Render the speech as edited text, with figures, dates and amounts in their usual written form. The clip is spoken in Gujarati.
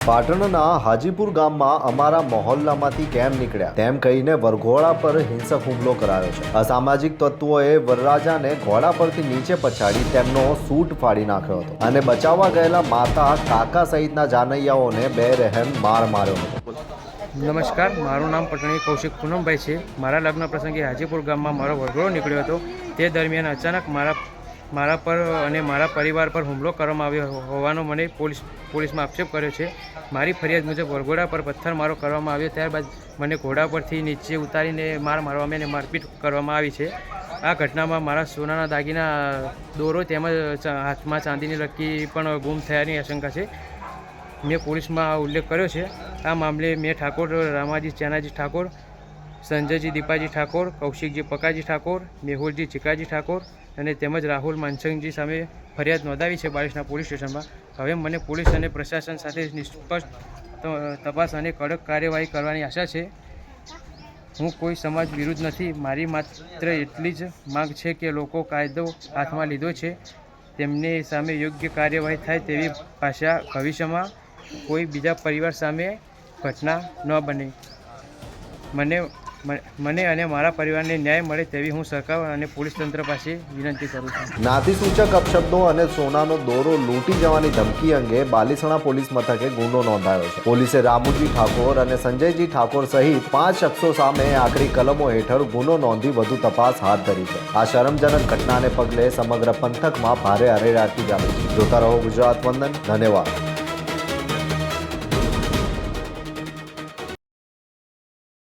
પાટણના હાજીપુર ગામમાં અમારા મહોલ્લામાંથી કેમ નીકળ્યા તેમ કહીને વરઘોડા પર હિંસક હુમલો કરાયો છે। અસામાજિક તત્વોએ વરરાજાને ઘોડા પરથી નીચે પછાડી તેમનો સૂટ ફાડી નાખ્યો હતો અને બચાવવા ગયેલા માતા કાકા સહિતના જાનૈયાઓને બેરહેમ માર માર્યો હતો। નમસ્કાર, મારું નામ પટણી કૌશિક પૂનમભાઈ છે। મારા લગ્ન પ્રસંગે હાજીપુર ગામમાં મારો વરઘોડો નીકળ્યો હતો। તે દરમિયાન અચાનક મારા પર અને મારા પરિવાર પર હુમલો કરવામાં આવ્યો હોવાનો મને પોલીસમાં આક્ષેપ કર્યો છે। મારી ફરિયાદ મુજબ વરઘોડા પર પથ્થરમારો કરવામાં આવ્યો, ત્યારબાદ મને ઘોડા પરથી નીચે ઉતારીને મારવામાં અને મારપીટ કરવામાં આવી છે। આ ઘટનામાં મારા સોનાના દાગીના, દોરો તેમજ હાથમાં ચાંદીની લક્કી પણ ગુમ થયાની આશંકા છે। મેં પોલીસમાં ઉલ્લેખ કર્યો છે। આ મામલે મેં ઠાકોર રામાજી ચેનાજી ઠાકોર, સંજયજી દીપાજી ઠાકોર, કૌશિકજી પકાજી ઠાકોર, મેહુલજી ચીકાજી ઠાકોર અને તેમજ રાહુલ માનસિંહજી સામે ફરિયાદ નોંધાવી છે બારિશના પોલીસ સ્ટેશનમાં। હવે મને પોલીસ અને પ્રશાસન સાથે નિષ્પક્ષ તપાસ અને કડક કાર્યવાહી કરવાની આશા છે। હું કોઈ સમાજ વિરુદ્ધ નથી। મારી માત્ર એટલી જ માંગ છે કે લોકો કાયદો હાથમાં લીધો છે તેમની સામે યોગ્ય કાર્યવાહી થાય તેવી આશા। ભવિષ્યમાં કોઈ બીજા પરિવાર સામે ઘટના ન બને। મને અને મારા પરિવારને ન્યાય મળે તેવી હું સરકાર અને પોલીસ તંત્ર પાસે વિનંતી કરું છું। નાતીસૂચક અપશબ્દો અને સોનાનો દોરો લૂંટી જવાની ધમકી અંગે બાલીસણા પોલીસ મથકે ગુનો નોંધાયો છે। પોલીસે રામુજી ઠાકોર અને સંજયજી ઠાકોર સહિત 5 શખ્સો સામે આકરી કલમો હેઠળ ગુનો નોંધી વધુ તપાસ હાથ ધરી છે। આ શરમજનક ઘટનાને પગલે સમગ્ર પંથકમાં ભારે અરેરાટી જામી છે। જોતા રહો ગુજરાત વંદન। ધન્યવાદ।